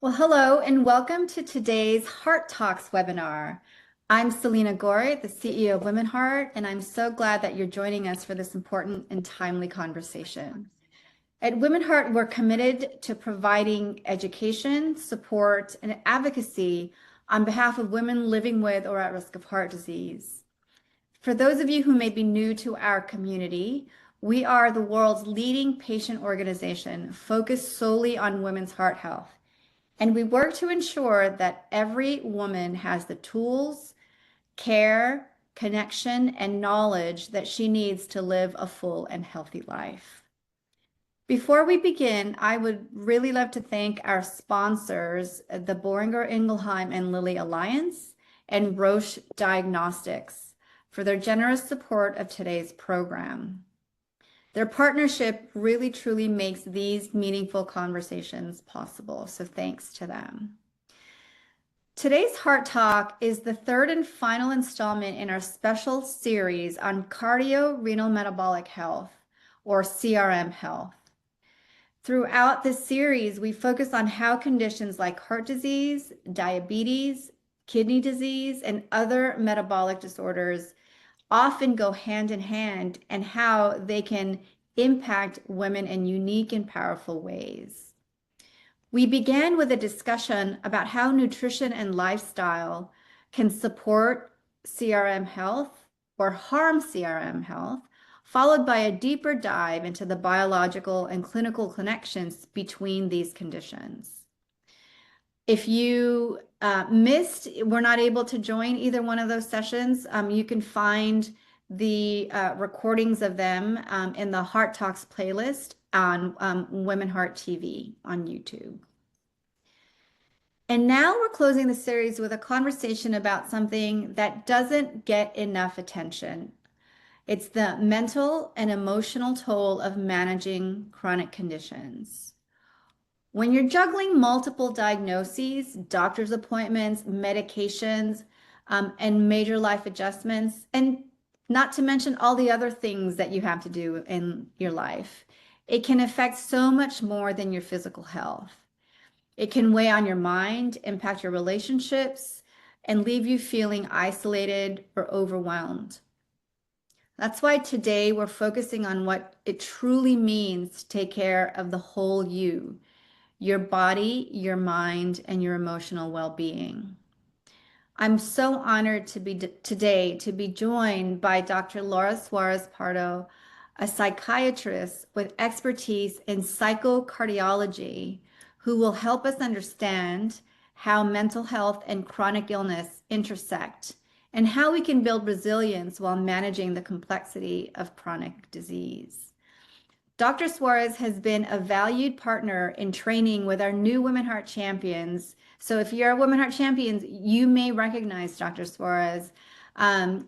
Well, hello and welcome to today's Heart Talks webinar. I'm Celina Gorre, the CEO of WomenHeart, and I'm so glad that you're joining us for this important and timely conversation. At WomenHeart, we're committed to providing education, support, and advocacy on behalf of women living with or at risk of heart disease. For those of you who may be new to our community, we are the world's leading patient organization focused solely on women's heart health. And we work to ensure that every woman has the tools, care, connection, and knowledge that she needs to live a full and healthy life. Before we begin, I would really love to thank our sponsors, the Boehringer Ingelheim and Lilly Alliance and Roche Diagnostics, for their generous support of today's program. Their partnership really truly makes these meaningful conversations possible, so thanks to them. Today's Heart Talk is the third and final installment in our special series on cardiorenal metabolic health, or CRM health. Throughout this series, we focus on how conditions like heart disease, diabetes, kidney disease, and other metabolic disorders often go hand in hand and how they can impact women in unique and powerful ways. We began with a discussion about how nutrition and lifestyle can support CRM health or harm CRM health, followed by a deeper dive into the biological and clinical connections between these conditions. If you were not able to join either one of those sessions, you can find the recordings of them in the Heart Talks playlist on WomenHeart TV on YouTube. And now we're closing the series with a conversation about something that doesn't get enough attention. It's the mental and emotional toll of managing chronic conditions. When you're juggling multiple diagnoses, doctor's appointments, medications, and major life adjustments, and not to mention all the other things that you have to do in your life, it can affect so much more than your physical health. It can weigh on your mind, impact your relationships, and leave you feeling isolated or overwhelmed. That's why today we're focusing on what it truly means to take care of the whole you. Your body, your mind, and your emotional well-being. I'm so honored to be today to be joined by Dr. Laura Suarez Pardo, a psychiatrist with expertise in psychocardiology, who will help us understand how mental health and chronic illness intersect and how we can build resilience while managing the complexity of chronic disease. Dr. Suarez has been a valued partner in training with our new WomenHeart champions. So if you're a WomenHeart champions, you may recognize Dr. Suarez.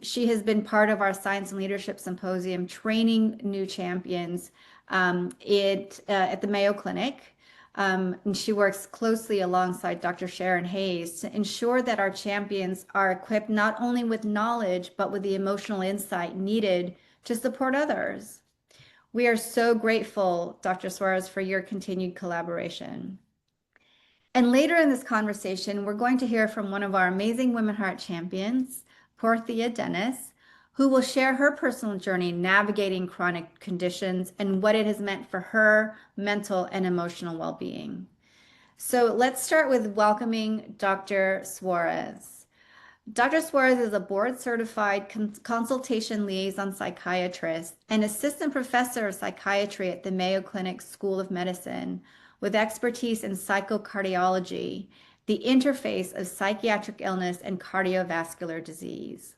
She has been part of our Science and Leadership Symposium training new champions at the Mayo Clinic. And she works closely alongside Dr. Sharon Hayes to ensure that our champions are equipped not only with knowledge, but with the emotional insight needed to support others. We are so grateful, Dr. Suarez, for your continued collaboration. And later in this conversation, we're going to hear from one of our amazing WomenHeart champions, Porthia Dennis, who will share her personal journey navigating chronic conditions and what it has meant for her mental and emotional well-being. So let's start with welcoming Dr. Suarez. Dr. Suarez is a board-certified consultation-liaison psychiatrist and assistant professor of psychiatry at the Mayo Clinic School of Medicine with expertise in psychocardiology, the interface of psychiatric illness and cardiovascular disease.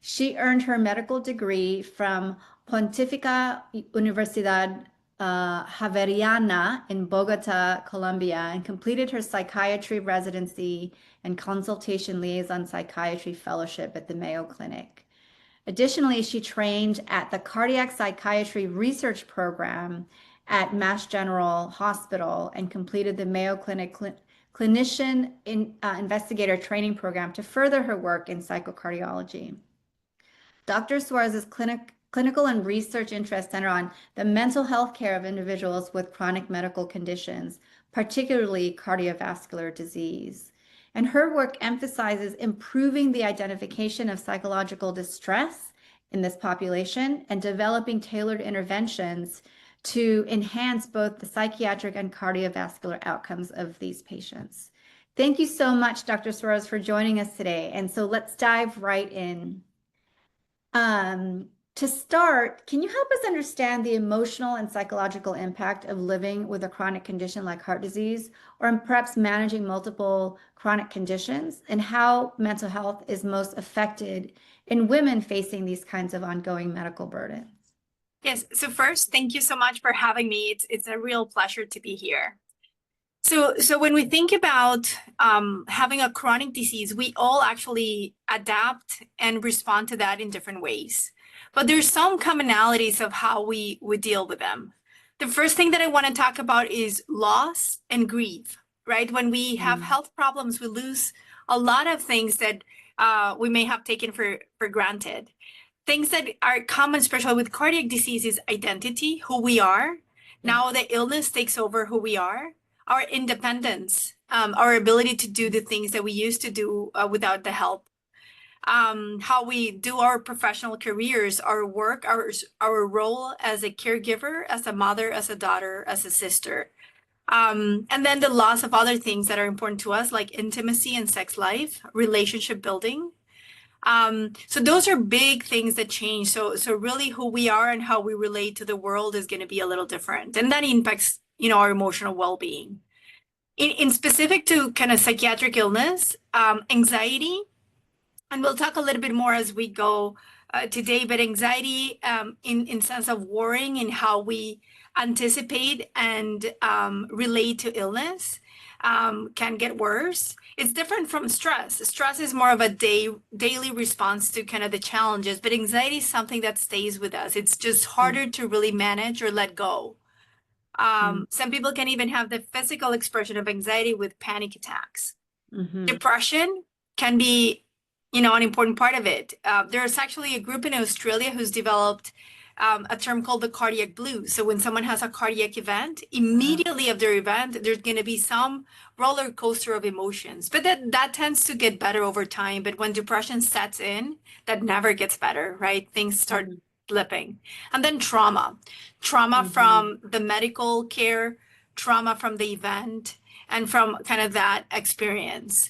She earned her medical degree from Pontificia Universidad Javeriana in Bogota, Colombia, and completed her psychiatry residency and consultation liaison psychiatry fellowship at the Mayo Clinic. Additionally, she trained at the Cardiac Psychiatry Research Program at Mass General Hospital and completed the Mayo Clinic Clinician Investigator Training Program to further her work in psychocardiology. Dr. Suarez's clinical and research interests center on the mental health care of individuals with chronic medical conditions, particularly cardiovascular disease. And her work emphasizes improving the identification of psychological distress in this population and developing tailored interventions to enhance both the psychiatric and cardiovascular outcomes of these patients. Thank you so much, Dr. Suarez, for joining us today. And so let's dive right in. To start, can you help us understand the emotional and psychological impact of living with a chronic condition like heart disease, or perhaps managing multiple chronic conditions, and how mental health is most affected in women facing these kinds of ongoing medical burdens? Yes. So first, thank you so much for having me. It's a real pleasure to be here. So when we think about having a chronic disease, we all actually adapt and respond to that in different ways. But there's some commonalities of how we deal with them. The first thing that I want to talk about is loss and grief, right? When we have health problems, we lose a lot of things that we may have taken for granted. Things that are common, especially with cardiac disease, is identity, who we are. Now the illness takes over who we are, our independence, our ability to do the things that we used to do without the help, how we do our professional careers, our work, our role as a caregiver, as a mother, as a daughter, as a sister. And then the loss of other things that are important to us, like intimacy and sex life, relationship building. So those are big things that change. So really who we are and how we relate to the world is going to be a little different. And that impacts, our emotional well-being. In specific to kind of psychiatric illness, anxiety, and we'll talk a little bit more as we go today, but anxiety in sense of worrying and how we anticipate and relate to illness can get worse. It's different from stress. Stress is more of a daily response to kind of the challenges, but anxiety is something that stays with us. It's just harder to really manage or let go. Some people can even have the physical expression of anxiety with panic attacks. Depression can be, an important part of it. There's actually a group in Australia who's developed a term called the cardiac blues. So when someone has a cardiac event, immediately after their event, there's going to be some roller coaster of emotions. But that tends to get better over time. But when depression sets in, that never gets better, right? Things start slipping. And then trauma from the medical care, trauma from the event, and from kind of that experience.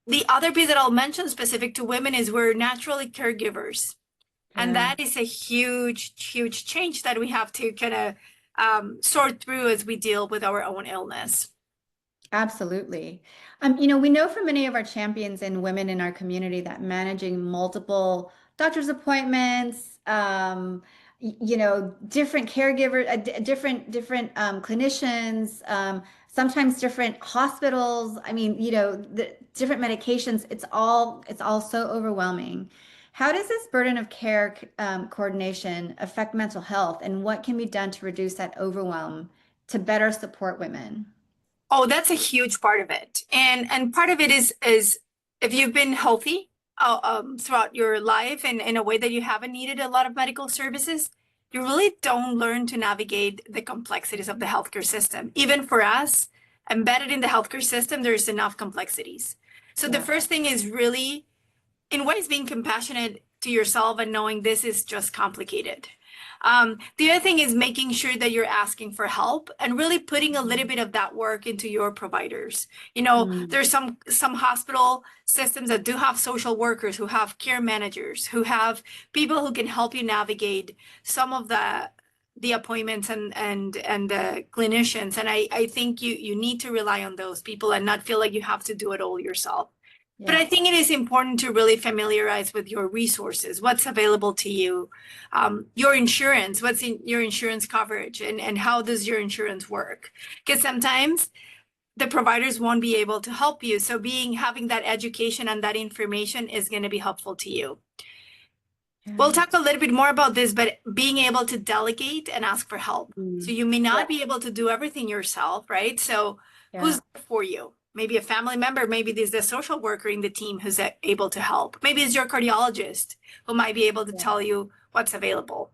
The other piece that I'll mention specific to women is we're naturally caregivers. And that is a huge, huge change that we have to kind of sort through as we deal with our own illness. Absolutely. We know from many of our champions and women in our community that managing multiple doctor's appointments, different caregivers, different clinicians, sometimes different hospitals. The different medications. It's all so overwhelming. How does this burden of care coordination affect mental health, and what can be done to reduce that overwhelm to better support women? Oh, that's a huge part of it. And part of it is if you've been healthy throughout your life and in a way that you haven't needed a lot of medical services, you really don't learn to navigate the complexities of the healthcare system. Even for us, embedded in the healthcare system, there's enough complexities. So the first thing is really, in ways, being compassionate to yourself and knowing this is just complicated. The other thing is making sure that you're asking for help and really putting a little bit of that work into your providers. There's some hospital systems that do have social workers, who have care managers, who have people who can help you navigate some of the appointments and the clinicians. And I think you need to rely on those people and not feel like you have to do it all yourself. But I think it is important to really familiarize with your resources, what's available to you, your insurance, what's in your insurance coverage, and how does your insurance work? Because sometimes the providers won't be able to help you. So having that education and that information is going to be helpful to you. We'll talk a little bit more about this, but being able to delegate and ask for help. So you may not be able to do everything yourself, right? So who's there for you? Maybe a family member, maybe there's a social worker in the team who's able to help. Maybe it's your cardiologist who might be able to tell you what's available.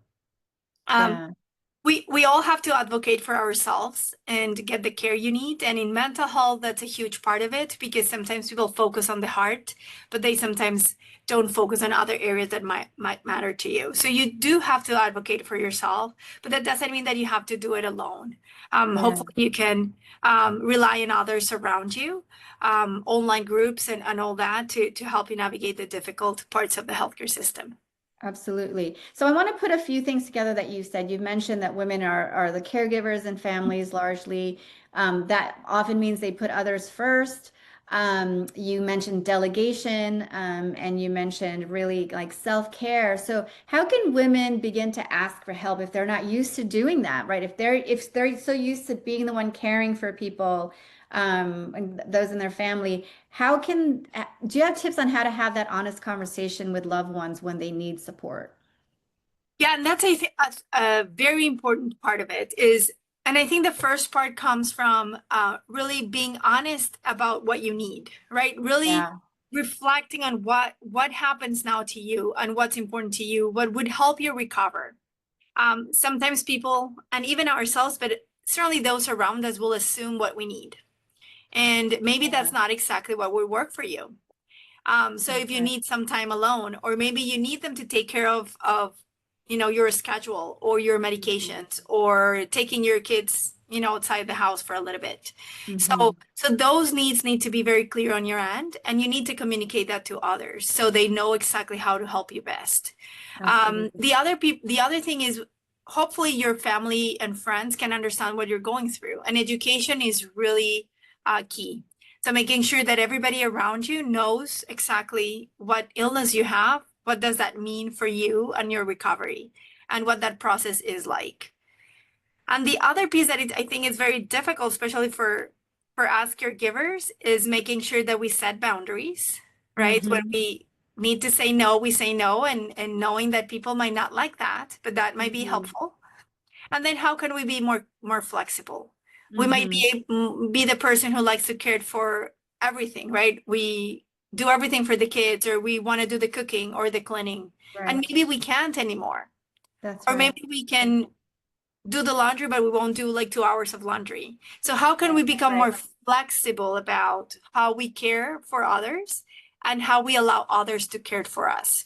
We all have to advocate for ourselves and get the care you need. And in mental health, that's a huge part of it, because sometimes people focus on the heart, but they sometimes don't focus on other areas that might matter to you. So you do have to advocate for yourself, but that doesn't mean that you have to do it alone. Yeah. Hopefully you can rely on others around you, online groups and all that to help you navigate the difficult parts of the healthcare system. Absolutely. So I want to put a few things together that you said. You mentioned that women are the caregivers in families largely. That often means they put others first. You mentioned delegation, and you mentioned really like self-care. So how can women begin to ask for help if they're not used to doing that, right? If they're so used to being the one caring for people, and those in their family, do you have tips on how to have that honest conversation with loved ones when they need support? Yeah, and that's a very important part of it is, and I think the first part comes from really being honest about what you need, right? Really Yeah. reflecting on what happens now to you and what's important to you, what would help you recover. Sometimes people, and even ourselves, but certainly those around us, will assume what we need, and maybe Yeah. that's not exactly what would work for you. So That's if you right. need some time alone, or maybe you need them to take care of your schedule or your medications, or taking your kids outside the house for a little bit. Hmm. So those needs need to be very clear on your end, and you need to communicate that to others so they know exactly how to help you best. Absolutely. The other thing is, hopefully your family and friends can understand what you're going through, and education is really key. So making sure that everybody around you knows exactly what illness you have, what does that mean for you and your recovery, and what that process is like. And the other piece that I think is very difficult, especially for us caregivers, is making sure that we set boundaries, right? When Hmm. we need to say no, we say no, and knowing that people might not like that, but that might be Hmm. helpful. And then how can we be more flexible? We might Hmm. be the person who likes to care for everything, right? We do everything for the kids, or we want to do the cooking or the cleaning, and Right. maybe we can't anymore. That's Or right. maybe we can do the laundry, but we won't do like 2 hours of laundry. So how can we become Right. more flexible about how we care for others and how we allow others to care for us?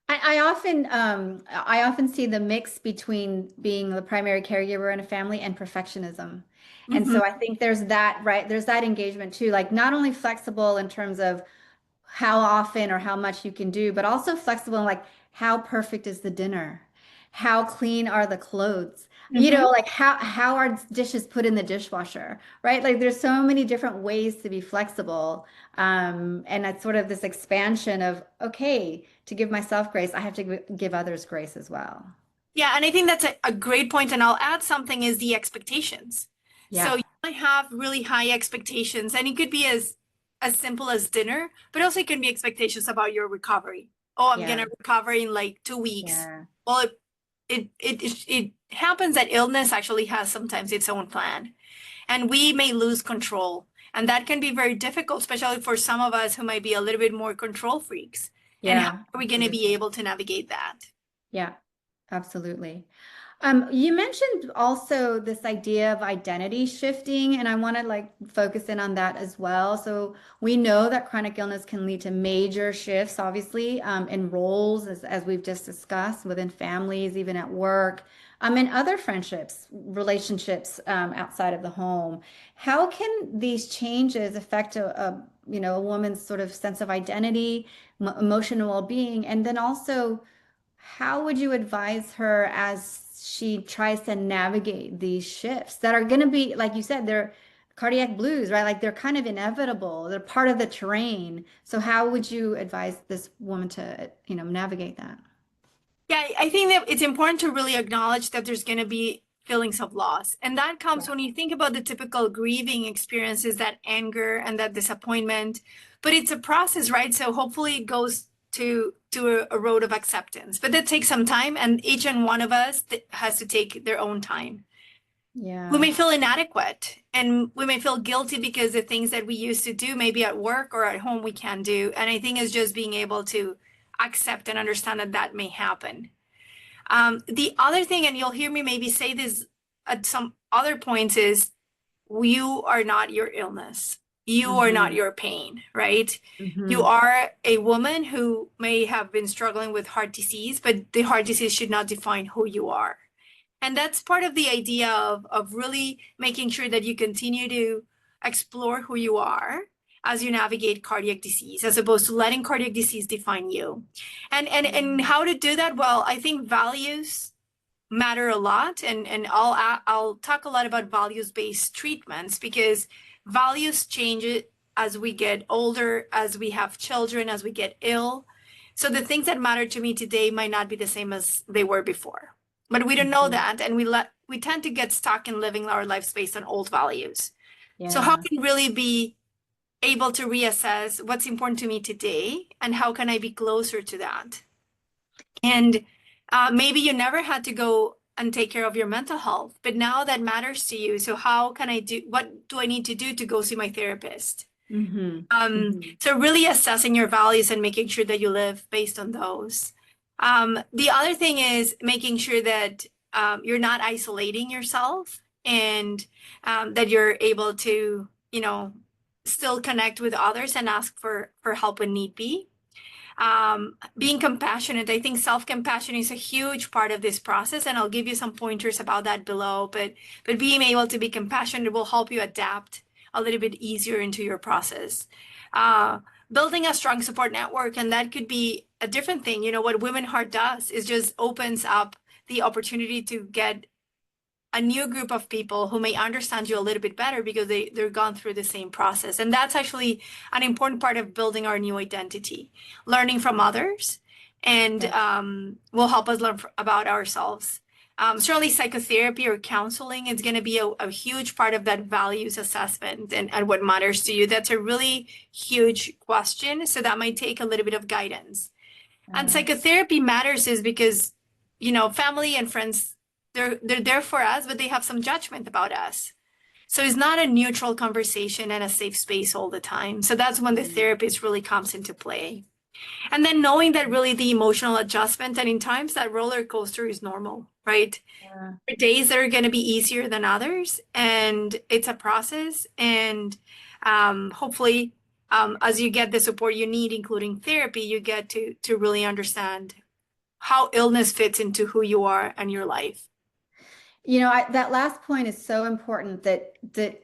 I often see the mix between being the primary caregiver in a family and perfectionism. And Mhm. so I think there's that, right? There's that engagement too, like not only flexible in terms of how often or how much you can do, but also flexible in like how perfect is the dinner? How clean are the clothes? Mhm. Like how are dishes put in the dishwasher, right? Like there's so many different ways to be flexible. And it's sort of this expansion of, okay, to give myself grace, I have to give others grace as well. Yeah, and I think that's a great point. And I'll add something is the expectations. So Yeah. you might have really high expectations, and it could be as simple as dinner, but also it can be expectations about your recovery. Oh, I'm Yeah. gonna recover in like 2 weeks. Yeah. Well, it happens that illness actually has sometimes its own plan, and we may lose control, and that can be very difficult, especially for some of us who might be a little bit more control freaks. And how Yeah. are we going to be Absolutely. able to navigate that? Yeah. Absolutely. You mentioned also this idea of identity shifting, and I want to like focus in on that as well. So we know that chronic illness can lead to major shifts, obviously, in roles, as we've just discussed, within families, even at work, and other friendships, relationships, outside of the home. How can these changes affect a woman's sort of sense of identity, emotional well-being, and then also how would you advise her as she tries to navigate these shifts that are going to be, like you said, they're cardiac blues, right? Like they're kind of inevitable. They're part of the terrain. So how would you advise this woman to, navigate that? Yeah, I think that it's important to really acknowledge that there's going to be feelings of loss. And that comes Yeah. when you think about the typical grieving experiences, that anger and that disappointment. But it's a process, right? So hopefully it goes to a road of acceptance. But that takes some time, and each and one of us has to take their own time. We Yeah. may feel inadequate, and we may feel guilty because the things that we used to do, maybe at work or at home, we can't do. And I think it's just being able to accept and understand that that may happen. The other thing, and you'll hear me maybe say this at some other points, is you are not your illness. You are not Mm-hmm. your pain, right? You Mm-hmm. are a woman who may have been struggling with heart disease, but the heart disease should not define who you are. And that's part of the idea of really making sure that you continue to explore who you are as you navigate cardiac disease, as opposed to letting cardiac disease define you. And how to do that? Well, I think values matter a lot, and I'll talk a lot about values-based treatments, because values change it as we get older, as we have children, as we get ill. So the things that matter to me today might not be the same as they were before. But we don't know Mm-hmm. that, and we tend to get stuck in living our lives based on old values. So how Yeah. can really be able to reassess what's important to me today and how can I be closer to that? And maybe you never had to go and take care of your mental health, but now that matters to you. So how can I do, what do I need to do to go see my therapist? Mm-hmm. Mm-hmm. So really assessing your values and making sure that you live based on those. The other thing is making sure that you're not isolating yourself, and that you're able to, still connect with others and ask for help when need be. Being compassionate, I think self-compassion is a huge part of this process, and I'll give you some pointers about that below. But being able to be compassionate will help you adapt a little bit easier into your process. Uh, Building a strong support network, and that could be a different thing. What Women Heart does is just opens up the opportunity to get a new group of people who may understand you a little bit better because they're gone through the same process. And that's actually an important part of building our new identity, learning from others, and Yeah. will help us learn about ourselves. Certainly psychotherapy or counseling is going to be a huge part of that values assessment, and what matters to you. That's a really huge question. So that might take a little bit of guidance. And Yeah. psychotherapy matters is because, family and friends, they're there for us, but they have some judgment about us. So it's not a neutral conversation and a safe space all the time. So that's when the therapist really comes into play. And then knowing that really the emotional adjustment, and in times that roller coaster is normal, right? Yeah. There are days that are going to be easier than others, and it's a process. And hopefully, as you get the support you need, including therapy, you get to really understand how illness fits into who you are and your life. That last point is so important, that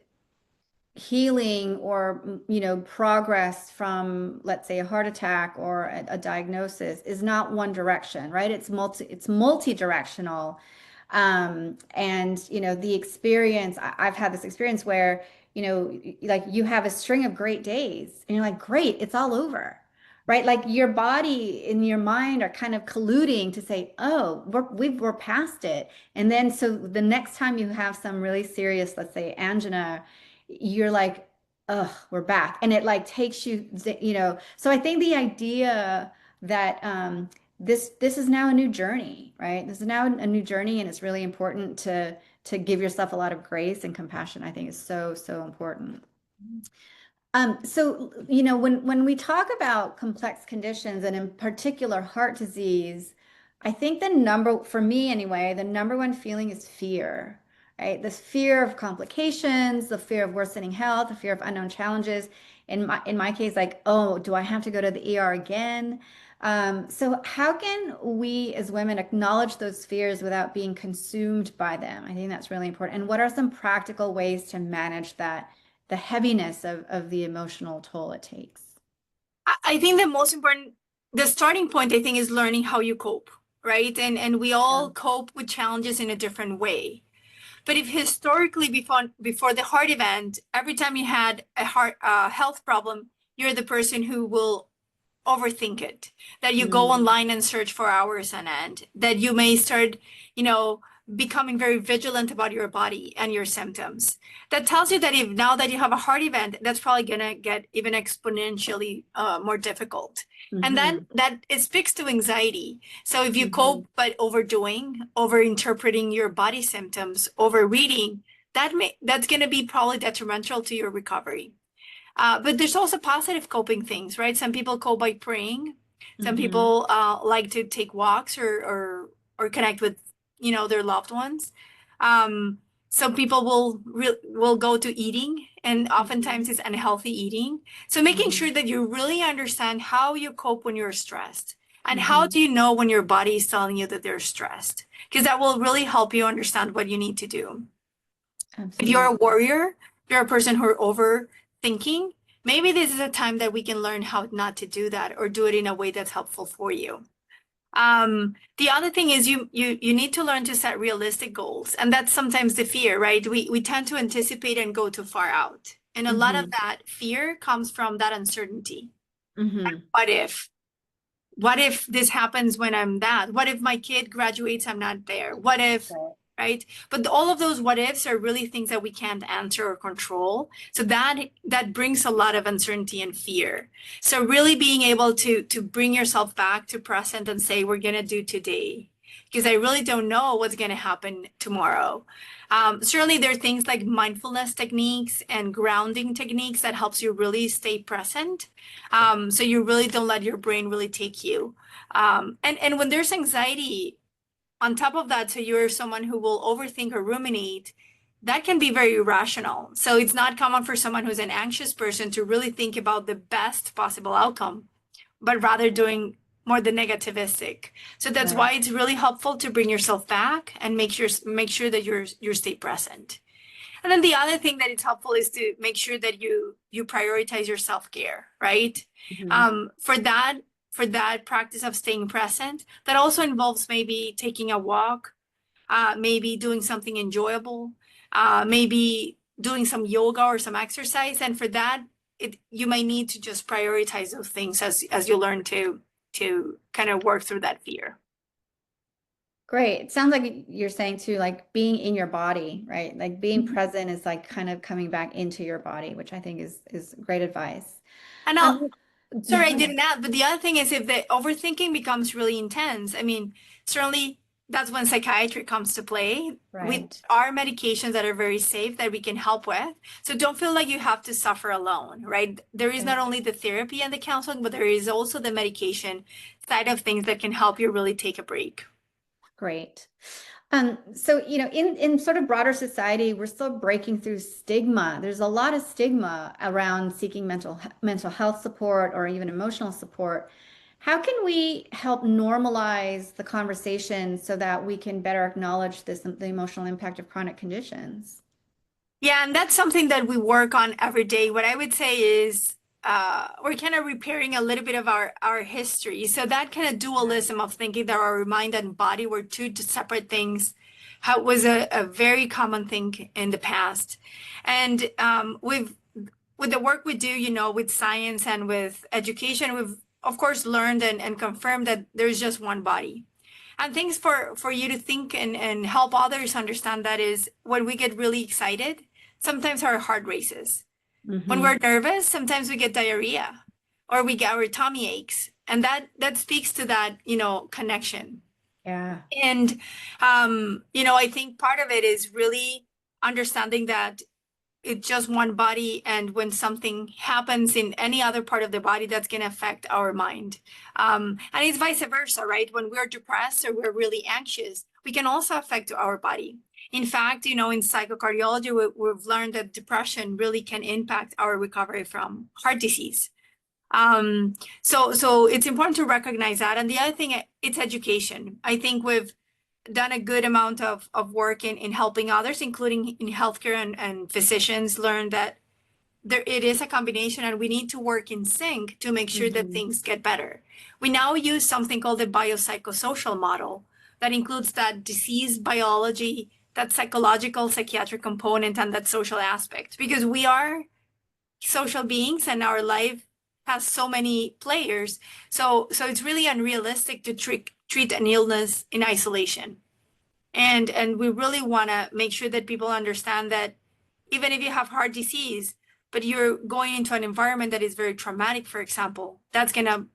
healing or progress from, let's say, a heart attack or a diagnosis is not one direction, right? It's multi-directional. And the experience, I've had this experience where like you have a string of great days and you're like, great, it's all over, right? Like your body and your mind are kind of colluding to say, oh, we're past it. And then so the next time you have some really serious, let's say, angina, you're like, oh, we're back. And it like takes you. So I think the idea that this is now a new journey, right? This is now a new journey, and it's really important to give yourself a lot of grace and compassion. I think is so, so important. So, when we talk about complex conditions and in particular heart disease, I think for me anyway, the number one feeling is fear, right? This fear of complications, the fear of worsening health, the fear of unknown challenges. In my case, like, oh, do I have to go to the ER again? So how can we as women acknowledge those fears without being consumed by them? I think that's really important. And what are some practical ways to manage that? The heaviness of the emotional toll it takes. I think the starting point, I think, is learning how you cope, right? And we Yeah. all cope with challenges in a different way. But if historically before the heart event, every time you had a health problem, you're the person who will overthink it, that you go Mm, online and search for hours on end, that you may start, you know, becoming very vigilant about your body and your symptoms. That tells you that if now that you have a heart event, that's probably gonna get even exponentially more difficult. And then hmm that it speaks to anxiety. So if you hmm cope by overdoing, over interpreting your body symptoms, overreading, that's gonna be probably detrimental to your recovery. But there's also positive coping things, right? Some people cope by praying. Some hmm people like to take walks or or connect with, their loved ones. Some people will go to eating, and oftentimes it's unhealthy eating. So making sure that you really understand how you cope when you're stressed, and how do you know when your body is telling you that they're stressed, because that will really help you understand what you need to do. If you're a warrior, you're a person who are overthinking, maybe this is a time that we can learn how not to do that, or do it in a way that's helpful for you. The other thing is you need to learn to set realistic goals. And that's sometimes the fear, right? We tend to anticipate and go too far out. And a lot of that fear comes from that uncertainty. Like, what if this happens when I'm that? What if my kid graduates, I'm not there? What if, right? But all of those what ifs are really things that we can't answer or control. So that brings a lot of uncertainty and fear. So really being able to bring yourself back to present and say, we're going to do today, because I really don't know what's going to happen tomorrow. Certainly there are things like mindfulness techniques and grounding techniques that helps you really stay present. So you really don't let your brain really take you. And when there's anxiety on top of that, so you're someone who will overthink or ruminate, that can be very irrational. So it's not common for someone who's an anxious person to really think about the best possible outcome, but rather doing more the negativistic. So that's why it's really helpful to bring yourself back and make sure that you stay present. And then the other thing that it's helpful is to make sure that you prioritize your self-care, right? For that practice of staying present, that also involves maybe taking a walk, maybe doing something enjoyable, maybe doing some yoga or some exercise. And for that, you might need to just prioritize those things as you learn to kind of work through that fear. Great. It sounds like you're saying too, like being in your body, right? Like being present is like kind of coming back into your body, which I think is great advice. And sorry, I didn't add, but the other thing is if the overthinking becomes really intense, I mean, certainly that's when psychiatry comes to play. With our medications that are very safe that we can help with. So don't feel like you have to suffer alone, right? There is not only the therapy and the counseling, but there is also the medication side of things that can help you really take a break. Great. So, in sort of broader society, we're still breaking through stigma. There's a lot of stigma around seeking mental health support or even emotional support. How can we help normalize the conversation so that we can better acknowledge the emotional impact of chronic conditions? Yeah, and that's something that we work on every day. What I would say is we're kind of repairing a little bit of our history. So that kind of dualism of thinking that our mind and body were two separate things was a very common thing in the past. And with the work we do, with science and with education, we've of course learned and confirmed that there's just one body. And things for you to think and help others understand that is when we get really excited, sometimes our heart races. When we're nervous, sometimes we get diarrhea or we get our tummy aches. And that speaks to that, connection. Yeah. And, I think part of it is really understanding that it's just one body. And when something happens in any other part of the body, that's going to affect our mind. And it's vice versa, right? When we're depressed or we're really anxious, we can also affect our body. In fact, in psychocardiology, we've learned that depression really can impact our recovery from heart disease. So it's important to recognize that. And the other thing, it's education. I think we've done a good amount of work in helping others, including in healthcare and physicians learn that it is a combination and we need to work in sync to make sure that things get better. We now use something called the biopsychosocial model that includes that disease biology, that psychological, psychiatric component, and that social aspect, because we are social beings and our life has so many players. So it's really unrealistic to treat an illness in isolation. And we really want to make sure that people understand that even if you have heart disease, but you're going into an environment that is very traumatic, for example, that's going to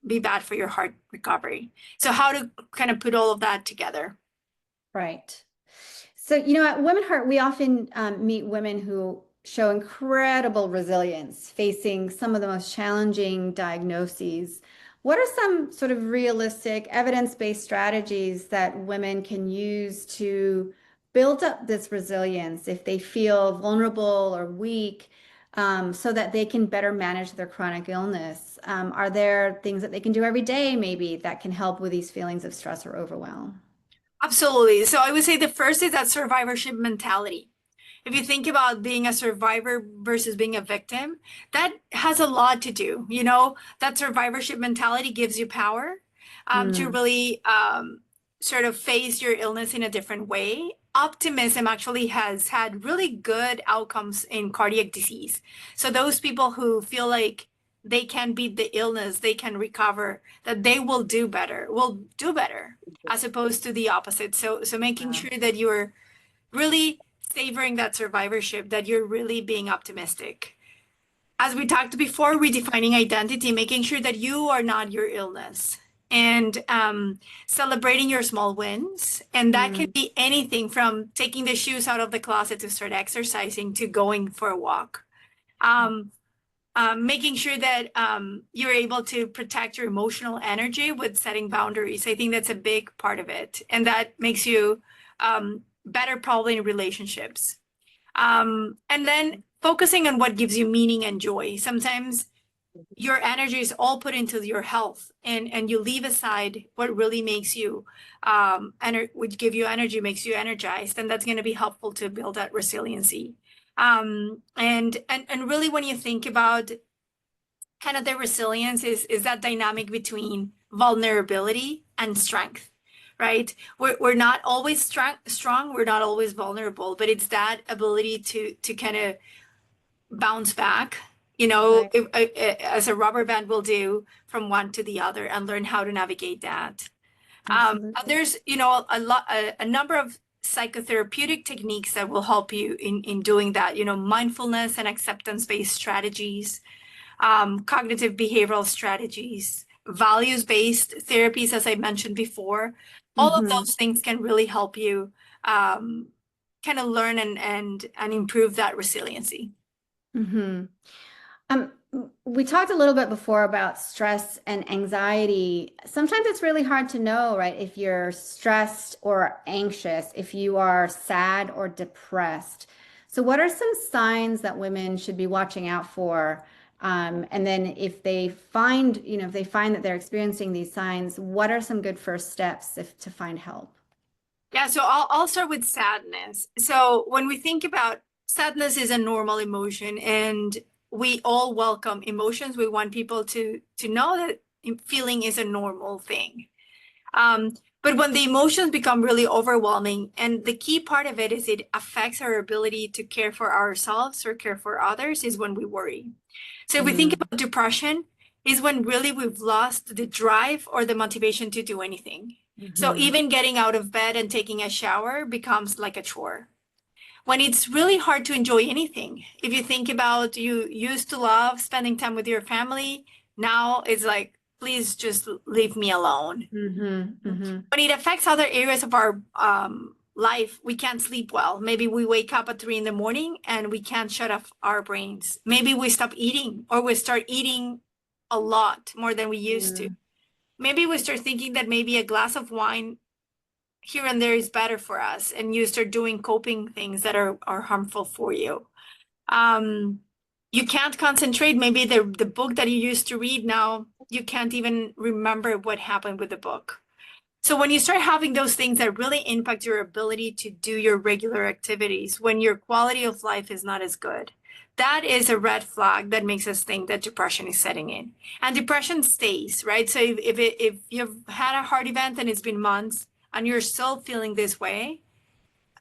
be bad for your heart recovery. So how to kind of put all of that together. Right. So, at WomenHeart, we often meet women who show incredible resilience facing some of the most challenging diagnoses. What are some sort of realistic, evidence-based strategies that women can use to build up this resilience if they feel vulnerable or weak, so that they can better manage their chronic illness? Are there things that they can do every day, maybe, that can help with these feelings of stress or overwhelm? Absolutely. So I would say the first is that survivorship mentality. If you think about being a survivor versus being a victim, that has a lot to do. You know, that survivorship mentality gives you power to Mm, really sort of face your illness in a different way. Optimism actually has had really good outcomes in cardiac disease. So those people who feel like they can beat the illness, they can recover, that they will do better, as opposed to the opposite. So making wow. sure that you're really savoring that survivorship, that you're really being optimistic. As we talked before, redefining identity, making sure that you are not your illness, and celebrating your small wins. And that can Mm, be anything from taking the shoes out of the closet to start exercising to going for a walk. Um, Making sure that you're able to protect your emotional energy with setting boundaries. I think that's a big part of it. And that makes you better probably in relationships. And then focusing on what gives you meaning and joy. Sometimes your energy is all put into your health, and you leave aside what really makes you would give you energy, makes you energized, and that's going to be helpful to build that resiliency. And really, when you think about kind of the resilience, is that dynamic between vulnerability and strength, right? We're not always strong, we're not always vulnerable, but it's that ability to kind of bounce back, you know, right. as a rubber band will do, from one to the other, and learn how to navigate that. And Absolutely. there's, you know, a number of psychotherapeutic techniques that will help you in doing that, you know, mindfulness and acceptance-based strategies, cognitive behavioral strategies, values-based therapies, as I mentioned before. All of Hmm. those things can really help you kind of learn and improve that resiliency. Hmm. Um, we talked a little bit before about stress and anxiety. Sometimes it's really hard to know, right, if you're stressed or anxious, if you are sad or depressed. So, what are some signs that women should be watching out for? And then if they find, if they find that they're experiencing these signs, what are some good first steps to find help? Yeah, so I'll start with sadness. So when we think about sadness is a normal emotion, and we all welcome emotions. We want people to know that feeling is a normal thing. But when the emotions become really overwhelming, and the key part of it is it affects our ability to care for ourselves or care for others, is when we worry. So if we think Mm, about depression, is when really we've lost the drive or the motivation to do anything. So hmm. even getting out of bed and taking a shower becomes like a chore. When it's really hard to enjoy anything. If you think about, you used to love spending time with your family, now it's like, please just leave me alone. Hmm. Hmm. When it affects other areas of our life, we can't sleep well. Maybe we wake up at 3 in the morning and we can't shut off our brains. Maybe we stop eating, or we start eating a lot more than we used to. Mm, Maybe we start thinking that maybe a glass of wine here and there is better for us, and you start doing coping things that are harmful for you. Um, you can't concentrate. Maybe the book that you used to read, now you can't even remember what happened with the book. So when you start having those things that really impact your ability to do your regular activities, when your quality of life is not as good, that is a red flag that makes us think that depression is setting in. And depression stays, right? So if you've had a heart event and it's been months and you're still feeling this way,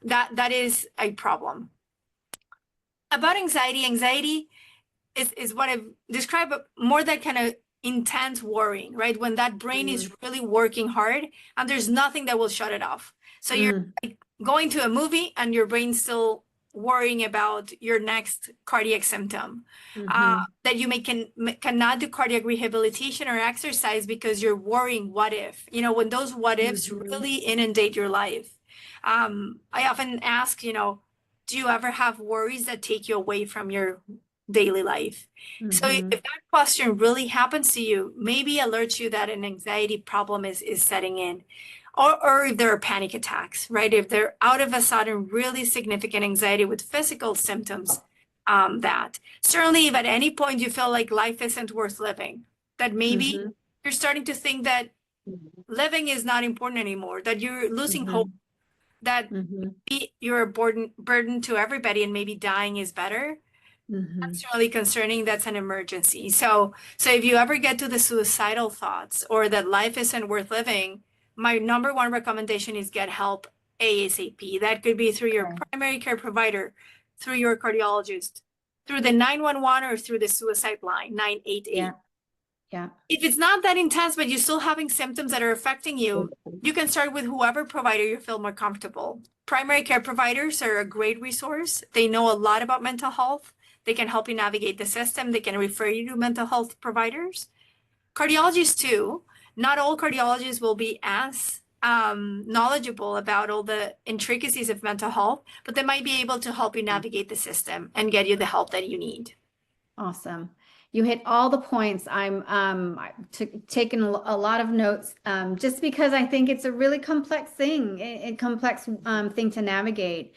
that is a problem. About anxiety is what I've described, but more that kind of intense worrying, right? When that brain is mm, really working hard and there's nothing that will shut it off. So you're mm, like going to a movie and your brain's still worrying about your next cardiac symptom. mhm, That you cannot do cardiac rehabilitation or exercise because you're worrying, what if? You know, when those what ifs mhm. really inundate your life. I often ask, do you ever have worries that take you away from your daily life. So if Mm-hmm. that question really happens to you, maybe alerts you that an anxiety problem is setting in. Or if there are panic attacks, right? If they're out of a sudden really significant anxiety with physical symptoms, that certainly if at any point you feel like life isn't worth living, that maybe Mm-hmm. you're starting to think that living is not important anymore, that you're losing hope, Mm-hmm. that Mm-hmm. you're a burden to everybody and maybe dying is better. Mm-hmm. That's really concerning. That's an emergency. So if you ever get to the suicidal thoughts or that life isn't worth living, my number one recommendation is get help ASAP. That could be through your Okay. primary care provider, through your cardiologist, through the 911 or through the suicide line, 988. Yeah. Yeah. If it's not that intense, but you're still having symptoms that are affecting you, you can start with whoever provider you feel more comfortable. Primary care providers are a great resource. They know a lot about mental health. They can help you navigate the system. They can refer you to mental health providers. Cardiologists too. Not all cardiologists will be as knowledgeable about all the intricacies of mental health, but they might be able to help you navigate the system and get you the help that you need. Awesome. You hit all the points. Taking a lot of notes just because I think it's a really complex thing, a complex thing to navigate.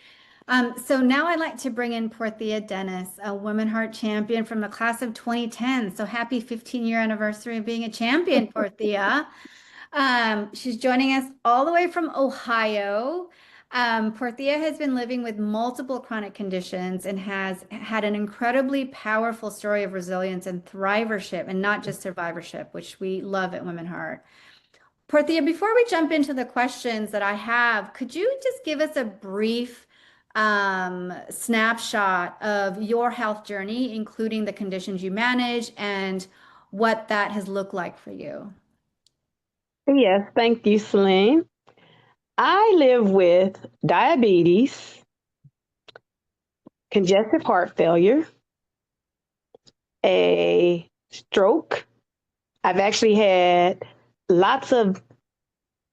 So now I'd like to bring in Porthia Dennis, a Women Heart champion from the class of 2010. So happy 15-year anniversary of being a champion, Porthia. She's joining us all the way from Ohio. Porthia has been living with multiple chronic conditions and has had an incredibly powerful story of resilience and thrivership, and not just survivorship, which we love at Women Heart. Porthia, before we jump into the questions that I have, could you just give us a brief snapshot of your health journey, including the conditions you manage and what that has looked like for you? Yes, thank you, Celine. I live with diabetes, congestive heart failure, a stroke. I've actually had lots of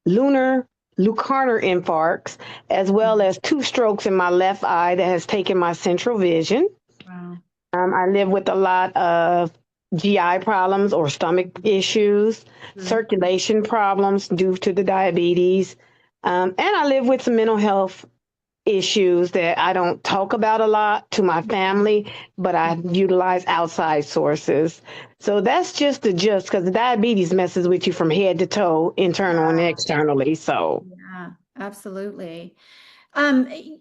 lunar infarcts, as well as 2 strokes in my left eye that has taken my central vision. Wow. I live with a lot of GI problems or stomach issues, circulation problems due to the diabetes. And I live with some mental health issues that I don't talk about a lot to my family, but I utilize outside sources. So that's just the gist, because the diabetes messes with you from head to toe, internal and externally. So Yeah, absolutely.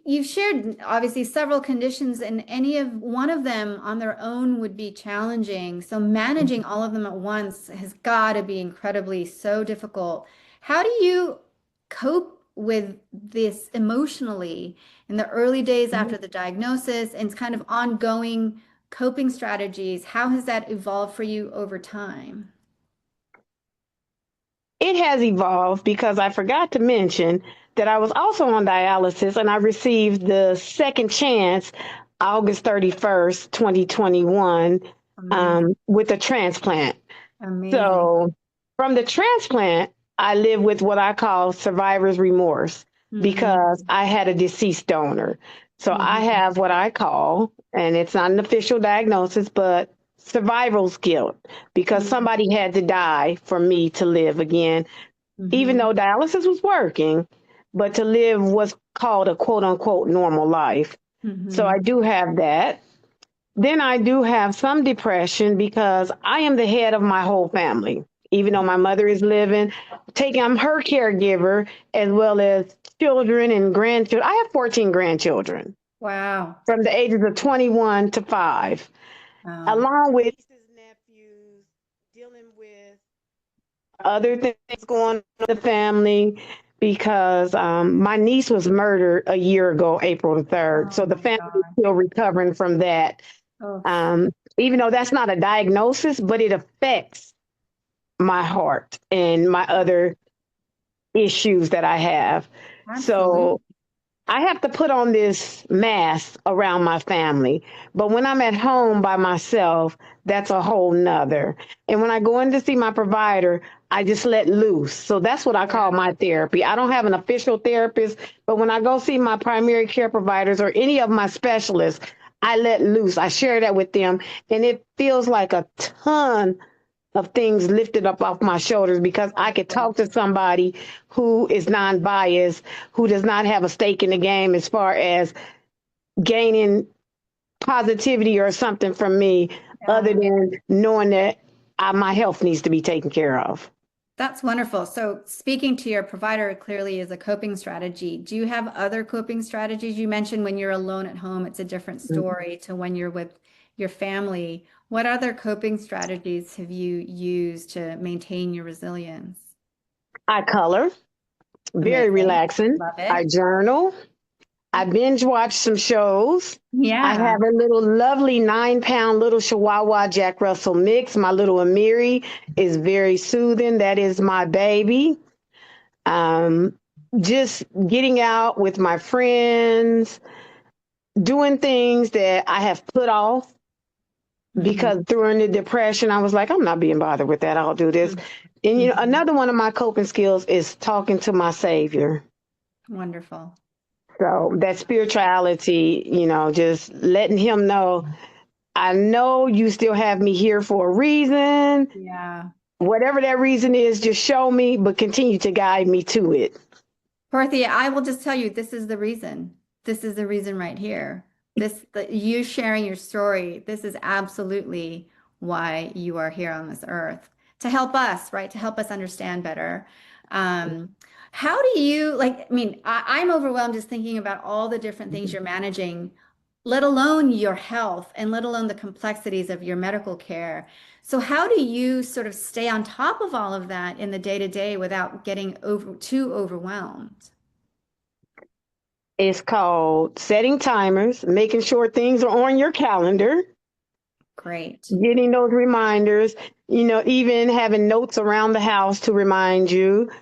You've shared obviously several conditions, and any of one of them on their own would be challenging. So managing all of them at once has got to be incredibly so difficult. How do you cope with this emotionally in the early days after the diagnosis and kind of ongoing coping strategies? How has that evolved for you over time? it has evolved because I forgot to mention that I was also on dialysis and I received the second chance August 31st, 2021, Amazing. with a transplant. Amazing. So from the transplant, I live with what I call survivor's remorse Hmm. because I had a deceased donor. So I Hmm. have what I call, and it's not an official diagnosis, but survival's guilt because somebody had to die for me to live again, even Hmm. though dialysis was working, but to live what's called a quote unquote normal life. So Hmm. I do have that. Then I do have some depression because I am the head of my whole family. Even though my mother is living, I'm her caregiver as well as children and grandchildren. I have 14 grandchildren Wow. from the ages of 21 to 5, Wow. along with nieces, nephews, dealing with other things going on in the family because my niece was murdered a year ago, April the 3rd. Oh So the my family is God. still recovering from that. Oh, Um, Even though that's not a diagnosis, but it affects my heart and my other issues that I have. absolutely. So I have to put on this mask around my family. But when I'm at home by myself, that's a whole nother. And when I go in to see my provider, I just let loose. So that's what I call my therapy. I don't have an official therapist, but when I go see my primary care providers or any of my specialists, I let loose. I share that with them, and it feels like a ton of things lifted up off my shoulders because I could talk to somebody who is non-biased, who does not have a stake in the game as far as gaining positivity or something from me, other than knowing that my health needs to be taken care of. That's wonderful. So speaking to your provider, it clearly is a coping strategy. Do you have other coping strategies? You mentioned when you're alone at home, it's a different story to when you're with your family. What other coping strategies have you used to maintain your resilience? I color, very Amazing. relaxing. Love it. I journal. I binge watch some shows. Yeah. I have a little lovely 9-pound little Chihuahua Jack Russell mix. My little Amiri is very soothing. That is my baby. Just getting out with my friends, doing things that I have put off because during the depression, I was like, I'm not being bothered with that. I'll do this. And, you know, another one of my coping skills is talking to my Savior. Wonderful. So that spirituality, you know, just letting him know, I know you still have me here for a reason. Yeah. Whatever that reason is, just show me, but continue to guide me to it. Dorothy, I will just tell you, this is the reason. This is the reason right here. You sharing your story, this is absolutely why you are here on this earth, to help us, right? To help us understand better. How do you, like, I mean, I'm overwhelmed just thinking about all the different things you're managing, let alone your health and let alone the complexities of your medical care. So how do you sort of stay on top of all of that in the day-to-day without getting too overwhelmed? It's called setting timers, making sure things are on your calendar, Great. getting those reminders, you know, even having notes around the house to remind you.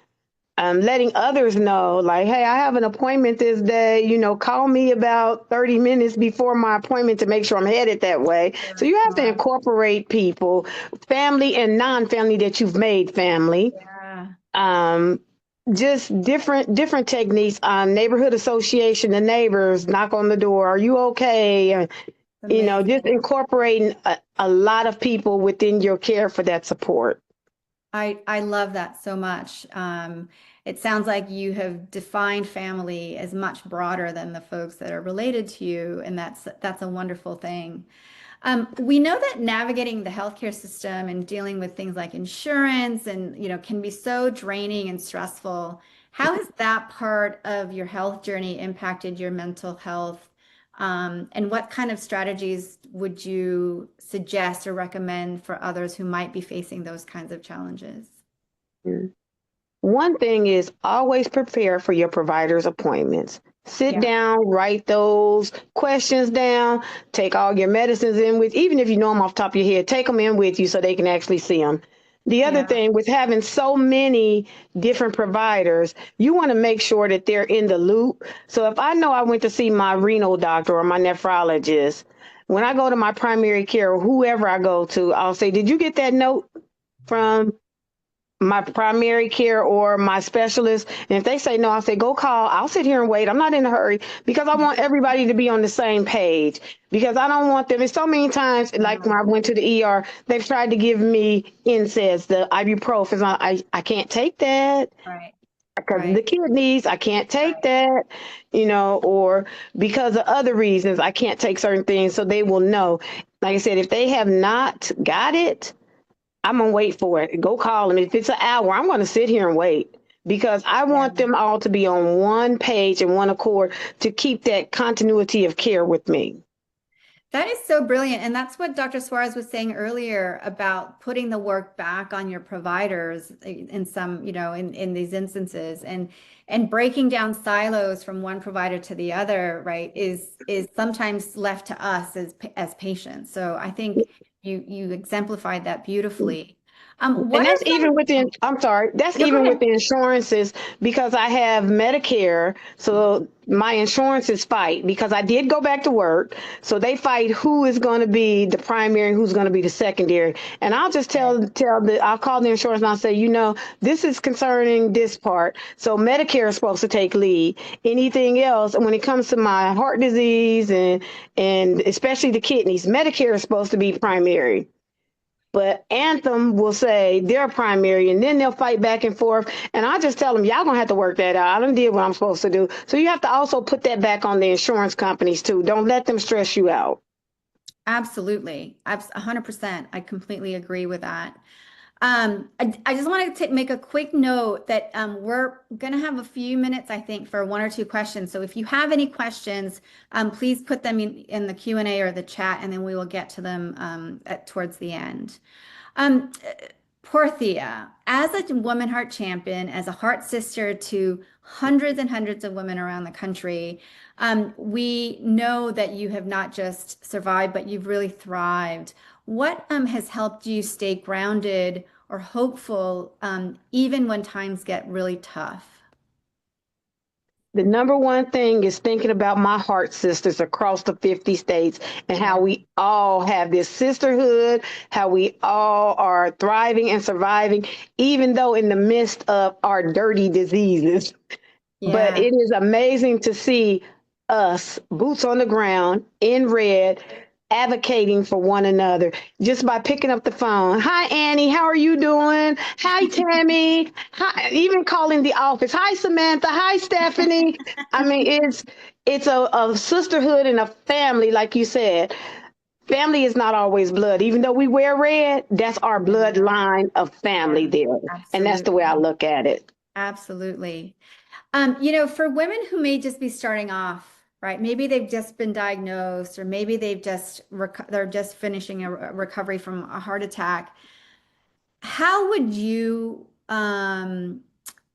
Letting others know, like, hey, I have an appointment this day, you know, call me about 30 minutes before my appointment to make sure I'm headed that way. So you have to incorporate people, family and non-family that you've made family. Yeah. Just different techniques. Neighborhood association, the neighbors knock on the door. Are you okay? You know, just incorporating a lot of people within your care for that support. I love that so much. It sounds like you have defined family as much broader than the folks that are related to you, and that's a wonderful thing. We know that navigating the healthcare system and dealing with things like insurance and, you know, can be so draining and stressful. How has that part of your health journey impacted your mental health? And what kind of strategies would you suggest or recommend for others who might be facing those kinds of challenges? One thing is always prepare for your provider's appointments. Sit down, write those questions down, take all your medicines in with, even if you know them off the top of your head, take them in with you so they can actually see them. The other thing with having so many different providers, you want to make sure that they're in the loop. So if I know I went to see my renal doctor or my nephrologist, when I go to my primary care or whoever I go to, I'll say, did you get that note from my primary care or my specialist? And if they say no, I'll say, go call. I'll sit here and wait. I'm not in a hurry because I want everybody to be on the same page, because I don't want them. And so many times, like when I went to the ER, they've tried to give me NSAIDs, the ibuprofen. I can't take that. Right. Because the kidneys, I can't take that, you know, or because of other reasons, I can't take certain things. So they will know. Like I said, if they have not got it, I'm going to wait for it. Go call them. If it's an hour, I'm going to sit here and wait, because I want them all to be on one page and one accord to keep that continuity of care with me. That is so brilliant. And that's what Dr. Suarez was saying earlier about putting the work back on your providers in some, you know, in these instances, and breaking down silos from one provider to the other, right, is sometimes left to us as patients. So I think you exemplified that beautifully. What And are that's even some, within, I'm sorry, that's no, go even with ahead. the insurances because I have Medicare. So my insurances fight because I did go back to work. So they fight who is going to be the primary and who's going to be the secondary. And I'll just I'll call the insurance and I'll say, this is concerning this part. So Medicare is supposed to take lead. Anything else, and when it comes to my heart disease and especially the kidneys, Medicare is supposed to be primary. But Anthem will say they're primary, and then they'll fight back and forth. And I just tell them, y'all gonna have to work that out. I done did what I'm supposed to do. So you have to also put that back on the insurance companies too. Don't let them stress you out. Absolutely. 100%. I completely agree with that. I just want to make a quick note that we're going to have a few minutes, I think, for one or two questions. So if you have any questions, please put them in the Q&A or the chat, and then we will get to them towards the end. Porthia, as a Woman Heart champion, as a heart sister to hundreds and hundreds of women around the country, we know that you have not just survived, but you've really thrived. What has helped you stay grounded or hopeful even when times get really tough? The number one thing is thinking about my heart sisters across the 50 states and how we all have this sisterhood, how we all are thriving and surviving, even though in the midst of our dirty diseases. But Yeah. it is amazing to see us, boots on the ground, in red, advocating for one another just by picking up the phone. Hi, Annie. How are you doing? Hi, Tammy. Hi, even calling the office. Hi, Samantha. Hi, Stephanie. I mean, it's a sisterhood and a family, like you said. Family is not always blood. Even though we wear red, that's our bloodline of family there. And that's the way I Absolutely. look at it. Absolutely. For women who may just be starting off, right? Maybe they've just been diagnosed, or maybe they're just finishing a recovery from a heart attack. How would you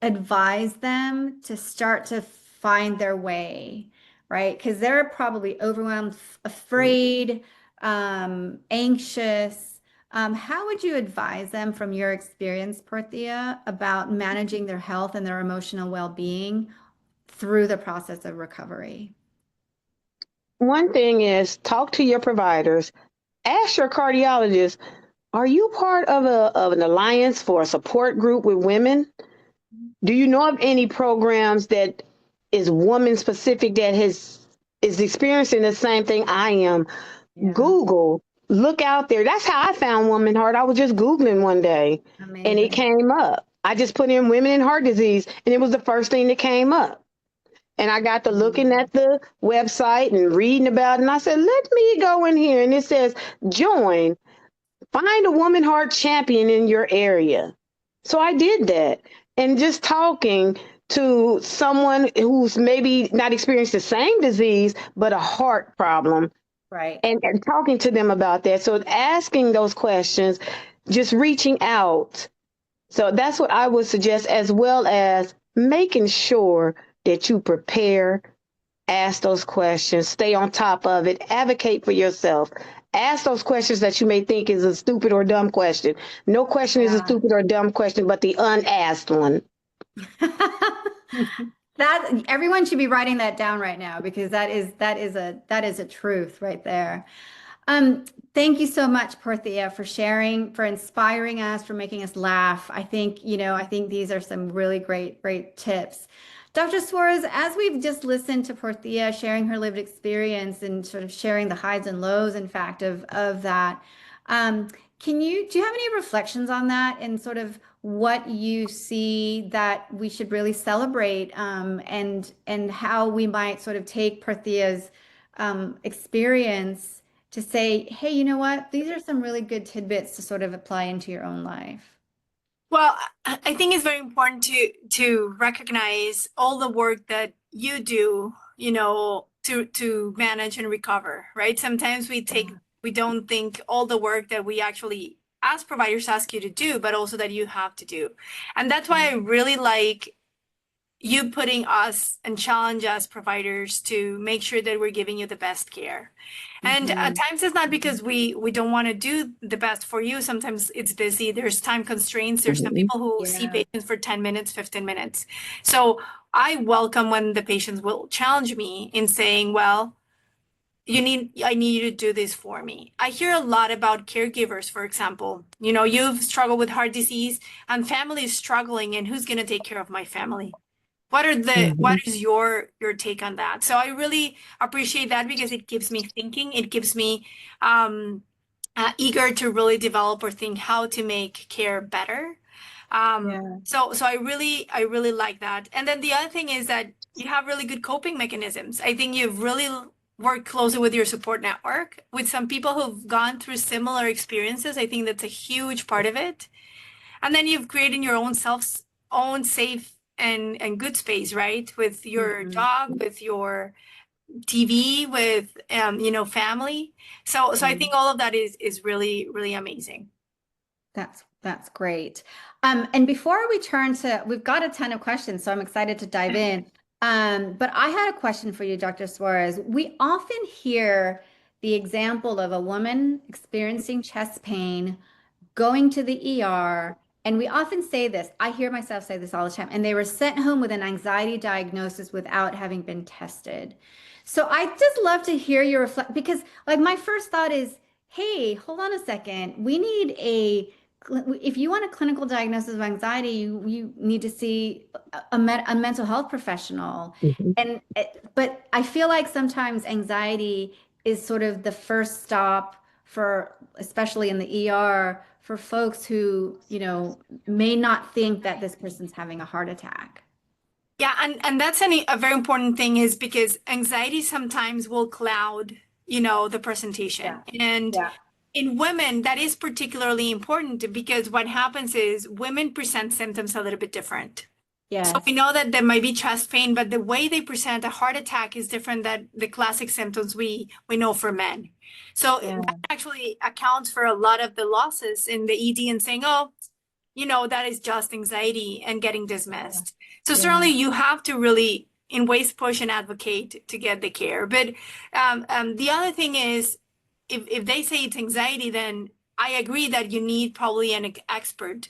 advise them to start to find their way, right? Because they're probably overwhelmed, afraid, anxious. How would you advise them from your experience, Porthia, about managing their health and their emotional well-being through the process of recovery? One thing is talk to your providers. Ask your cardiologist, are you part of an alliance for a support group with women? Do you know of any programs that is woman specific that is experiencing the same thing I am? Yeah, Google, look out there. That's how I found Woman Heart. I was just Googling one day and it amazing. came up. I just put in women in heart disease and it was the first thing that came up. And I got to looking at the website and reading about it. And I said, let me go in here. And it says, join, find a woman heart champion in your area. So I did that. And just talking to someone who's maybe not experienced the same disease, but a heart problem, Right. and talking to them about that. So asking those questions, just reaching out. So that's what I would suggest, as well as making sure that you prepare, ask those questions, stay on top of it, advocate for yourself. Ask those questions that you may think is a stupid or dumb question. No question is a Yeah. stupid or dumb question, but the unasked one. That everyone should be writing that down right now, because that is a truth right there. Thank you so much, Porthia, for sharing, for inspiring us, for making us laugh. I think these are some really great tips. Dr. Suarez, as we've just listened to Porthia sharing her lived experience and sort of sharing the highs and lows, in fact, of that, do you have any reflections on that and sort of what you see that we should really celebrate, and how we might sort of take Porthia's experience to say, hey, you know what? These are some really good tidbits to sort of apply into your own life. Well, I think it's very important to recognize all the work that you do, to manage and recover, right? Sometimes we don't think all the work that we actually, as providers, ask you to do, but also that you have to do. And that's why I really like you putting us and challenge us providers to make sure that we're giving you the best care. And at times it's not because we don't want to do the best for you. Sometimes it's busy. There's time constraints. There's some people who see Yeah. patients for 10 minutes, 15 minutes. So I welcome when the patients will challenge me in saying, well, I need you to do this for me. I hear a lot about caregivers, for example. You know, you've struggled with heart disease and family is struggling, and who's going to take care of my family? What is your take on that? So I really appreciate that because it keeps me thinking. It keeps me eager to really develop or think how to make care better. So I really like that. And then the other thing is that you have really good coping mechanisms. I think you've really worked closely with your support network, with some people who've gone through similar experiences. I think that's a huge part of it. And then you've created your own safe and good space, right? With your dog, with your TV, with family. So I think all of that is really, really amazing. That's great. And before we turn to, we've got a ton of questions, so I'm excited to dive in. But I had a question for you, Dr. Suarez. We often hear the example of a woman experiencing chest pain going to the ER, and we often say this, I hear myself say this all the time, and they were sent home with an anxiety diagnosis without having been tested. So I just love to hear your reflect, because like my first thought is, hey, hold on a second. We need if you want a clinical diagnosis of anxiety, you need to see a mental health professional. But I feel like sometimes anxiety is sort of the first stop for, especially in the ER, for folks who, may not think that this person's having a heart attack. Yeah, and that's a very important thing is because anxiety sometimes will cloud, the presentation. And in women, that is particularly important because what happens is women present symptoms a little bit different. Yes. So we know that there might be chest pain, but the way they present a heart attack is different than the classic symptoms we know for men. So that actually accounts for a lot of the losses in the ED and saying, oh, that is just anxiety and getting dismissed. So certainly you have to really, in ways, push and advocate to get the care. But the other thing is, if they say it's anxiety, then I agree that you need probably an expert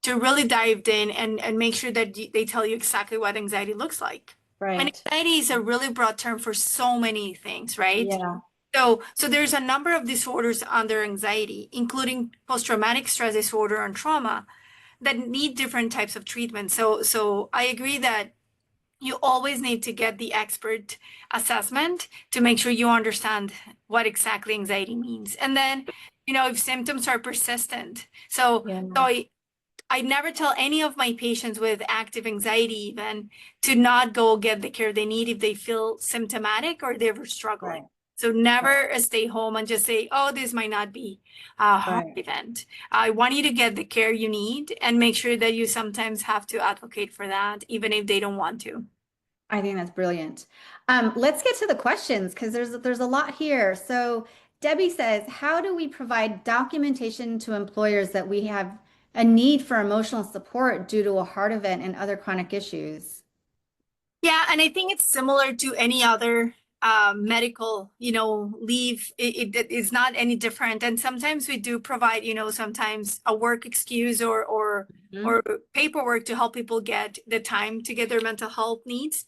to really dive in and make sure that they tell you exactly what anxiety looks like. Right. And anxiety is a really broad term for so many things, right? Yeah. So there's a number of disorders under anxiety, including post-traumatic stress disorder and trauma, that need different types of treatment. So I agree that you always need to get the expert assessment to make sure you understand what exactly anxiety means. And then, if symptoms are persistent. So I never tell any of my patients with active anxiety even to not go get the care they need if they feel symptomatic or they're struggling. So never stay home and just say, oh, this might not be a heart event. I want you to get the care you need and make sure that you sometimes have to advocate for that, even if they don't want to. I think that's brilliant. Let's get to the questions because there's a lot here. So Debbie says, how do we provide documentation to employers that we have a need for emotional support due to a heart event and other chronic issues? Yeah, and I think it's similar to any other medical, leave. It's not any different. And sometimes we do provide, sometimes a work excuse or paperwork to help people get the time to get their mental health needs.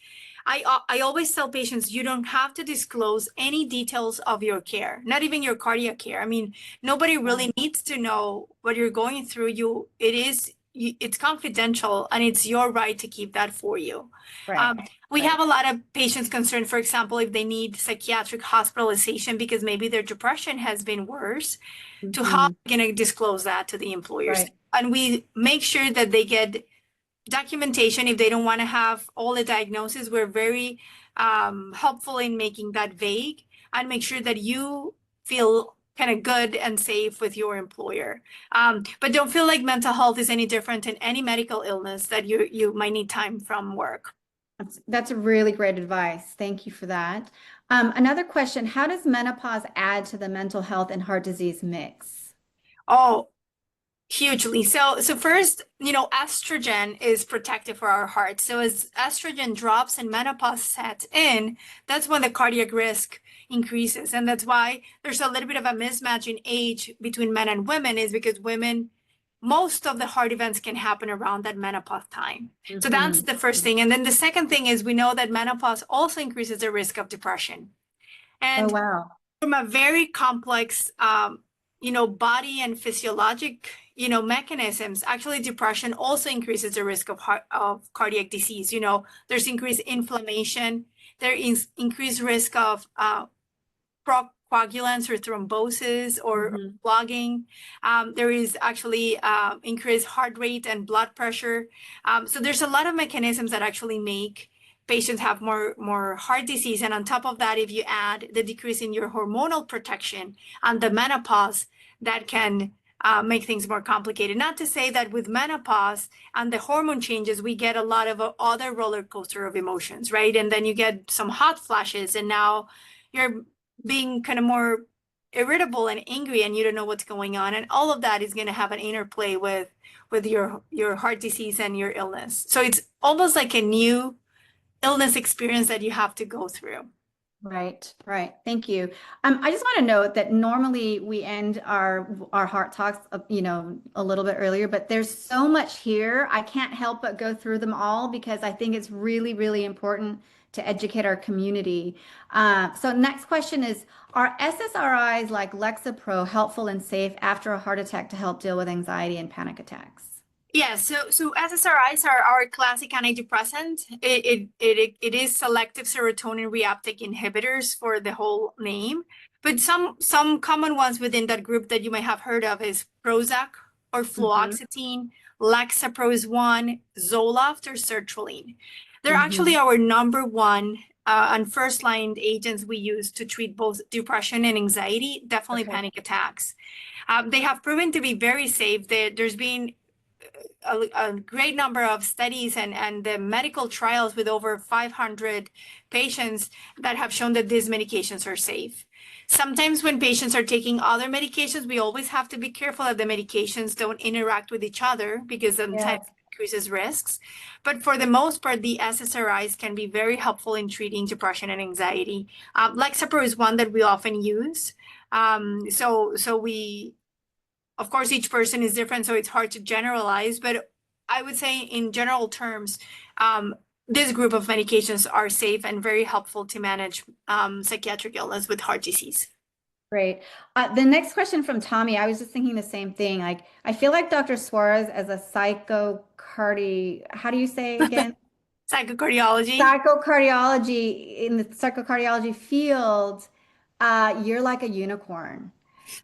I always tell patients, you don't have to disclose any details of your care, not even your cardiac care. I mean, nobody really needs to know what you're going through. It's confidential and it's your right to keep that for you. We have a lot of patients concerned, for example, if they need psychiatric hospitalization because maybe their depression has been worse, to how are you going to disclose that to the employers? And we make sure that they get documentation if they don't want to have all the diagnoses. We're very helpful in making that vague and make sure that you feel kind of good and safe with your employer. But don't feel like mental health is any different in any medical illness that you might need time from work. That's really great advice. Thank you for that. Another question, how does menopause add to the mental health and heart disease mix? Oh, Hugely. So first, estrogen is protective for our heart. So as estrogen drops and menopause sets in, that's when the cardiac risk increases. And that's why there's a little bit of a mismatch in age between men and women, is because women, most of the heart events can happen around that menopause time. So that's the first thing. And then the second thing is, we know that menopause also increases the risk of depression. Oh, And wow. from a very complex, body and physiologic, mechanisms, actually depression also increases the risk of cardiac disease. There's increased inflammation, there is increased risk of coagulants or thrombosis or clogging. There is actually increased heart rate and blood pressure. So there's a lot of mechanisms that actually make patients have more heart disease. And on top of that, if you add the decrease in your hormonal protection and the menopause, that can make things more complicated. Not to say that with menopause and the hormone changes, we get a lot of other roller coaster of emotions, right? And then you get some hot flashes, and now you're being kind of more irritable and angry, and you don't know what's going on. And all of that is going to have an interplay with your heart disease and your illness. So it's almost like a new illness experience that you have to go through. Right, right. Thank you. I just want to note that normally we end our heart talks, a little bit earlier, but there's so much here. I can't help but go through them all because I think it's really, really important to educate our community. So next question is, are SSRIs like Lexapro helpful and safe after a heart attack to help deal with anxiety and panic attacks? Yeah, so SSRIs are our classic antidepressant. It is selective serotonin reuptake inhibitors for the whole name. But some common ones within that group that you may have heard of is Prozac or fluoxetine, Lexapro is one, Zoloft or sertraline. They're actually our number one and first line agents we use to treat both depression and anxiety, definitely panic attacks. They have proven to be very safe. There's been a great number of studies and the medical trials with over 500 patients that have shown that these medications are safe. Sometimes when patients are taking other medications, we always have to be careful that the medications don't interact with each other, because sometimes it increases risks. But for the most part, the SSRIs can be very helpful in treating depression and anxiety. Lexapro is one that we often use. So we, of course, each person is different, so it's hard to generalize, but I would say in general terms, this group of medications are safe and very helpful to manage psychiatric illness with heart disease. Great. The next question from Tommy, I was just thinking the same thing. Like, I feel like Dr. Suarez as a how do you say again? Psychocardiology. Psychocardiology, in the psychocardiology field, you're like a unicorn.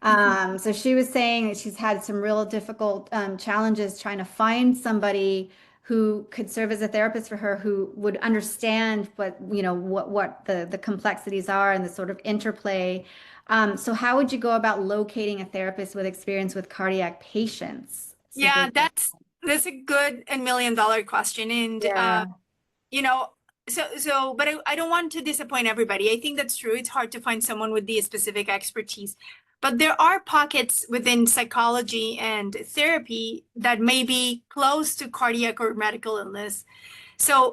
So she was saying that she's had some real difficult challenges trying to find somebody who could serve as a therapist for her, who would understand what the complexities are and the sort of interplay. So how would you go about locating a therapist with experience with cardiac patients? Yeah, that's a good and $1,000,000 question. And but I don't want to disappoint everybody. I think that's true. It's hard to find someone with the specific expertise. But there are pockets within psychology and therapy that may be close to cardiac or medical illness. So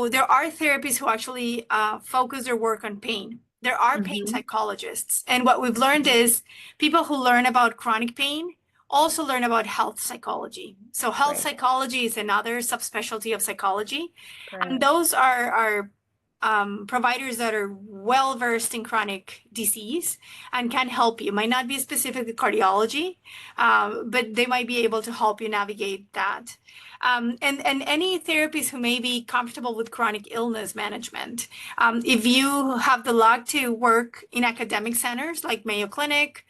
there are therapists who actually focus their work on pain. There are pain psychologists. And what we've learned is people who learn about chronic pain also learn about health psychology. So health psychology is another subspecialty of psychology. And those are providers that are well versed in chronic disease and can help you. Might not be specific to cardiology, but they might be able to help you navigate that. And any therapists who may be comfortable with chronic illness management. If you have the luck to work in academic centers like Mayo Clinic,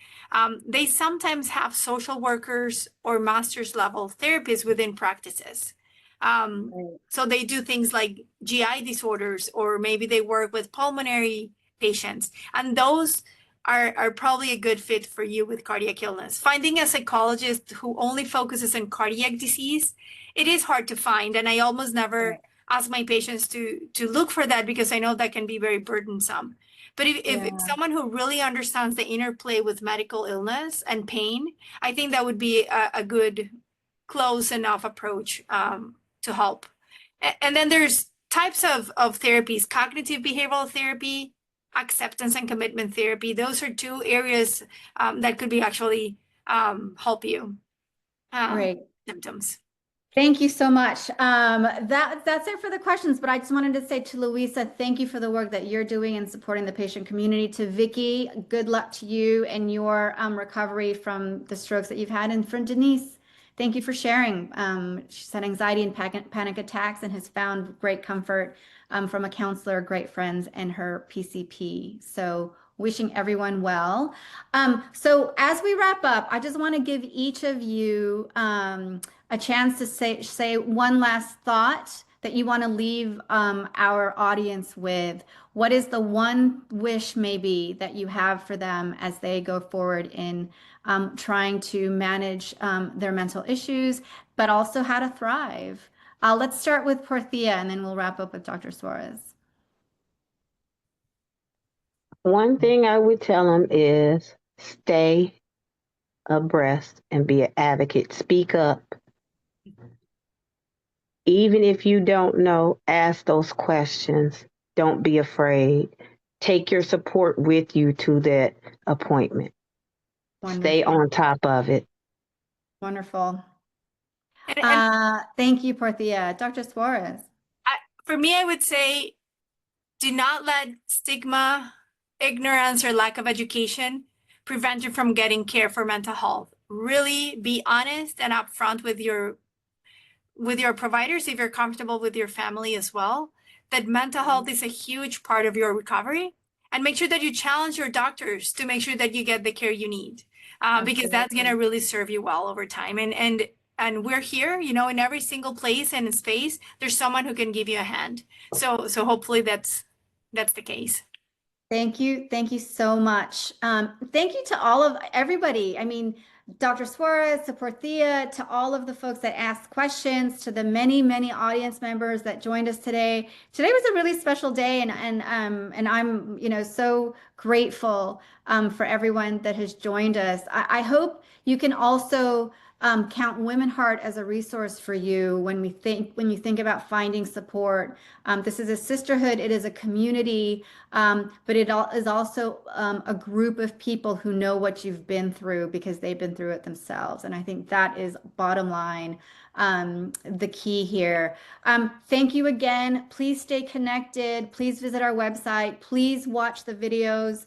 they sometimes have social workers or master's level therapists within practices. So they do things like GI disorders, or maybe they work with pulmonary patients, and those are probably a good fit for you with cardiac illness. Finding a psychologist who only focuses on cardiac disease, it is hard to find, and I almost never ask my patients to look for that, because I know that can be very burdensome. But if Yeah. someone who really understands the interplay with medical illness and pain, I think that would be a good close enough approach to help. And then there's types of therapies: cognitive behavioral therapy, acceptance and commitment therapy. Those are two areas that could be actually help you Great. symptoms. Thank you so much. That's it for the questions, but I just wanted to say to Luisa, thank you for the work that you're doing in supporting the patient community. To Vicky, good luck to you and your recovery from the strokes that you've had. And from Denise, thank you for sharing. She's had anxiety and panic attacks and has found great comfort from a counselor, great friends, and her PCP. So wishing everyone well. So as we wrap up, I just want to give each of you a chance to say one last thought that you want to leave our audience with. What is the one wish maybe that you have for them as they go forward in trying to manage their mental issues, but also how to thrive? Let's start with Porthia, and then we'll wrap up with Dr. Suarez. One thing I would tell them is stay abreast and be an advocate. Speak up. Even if you don't know, ask those questions. Don't be afraid. Take your support with you to that appointment. Wonderful. Stay on top of it. Wonderful. And Thank you, Porthia. Dr. Suarez. For me, I would say, do not let stigma, ignorance, or lack of education prevent you from getting care for mental health. Really be honest and upfront with your providers, if you're comfortable with your family as well, that mental health is a huge part of your recovery, and make sure that you challenge your doctors to make sure that you get the care you need, because that's going to really serve you well over time. And we're here, you know, in every single place and space, there's someone who can give you a hand. So hopefully that's the case. Thank you. Thank you so much. Thank you to everybody. I mean, Dr. Suarez, to Porthia, to all of the folks that asked questions, to the many, many audience members that joined us today. Today was a really special day, and I'm, you know, so grateful for everyone that has joined us. I hope you can also count WomenHeart as a resource for you when you think about finding support. This is a sisterhood, it is a community, but it is also a group of people who know what you've been through because they've been through it themselves. And I think that is bottom line, the key here. Thank you again. Please stay connected. Please visit our website. Please watch the videos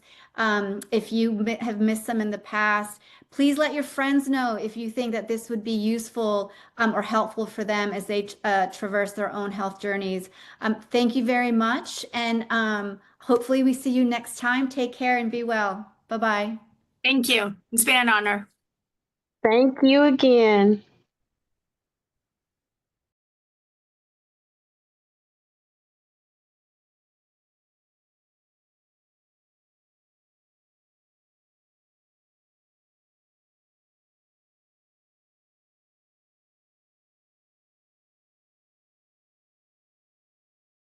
if you have missed some in the past. Please let your friends know if you think that this would be useful or helpful for them as they traverse their own health journeys. Thank you very much. And hopefully we see you next time. Take care and be well. Bye-bye. Thank you. It's been an honor. Thank you again.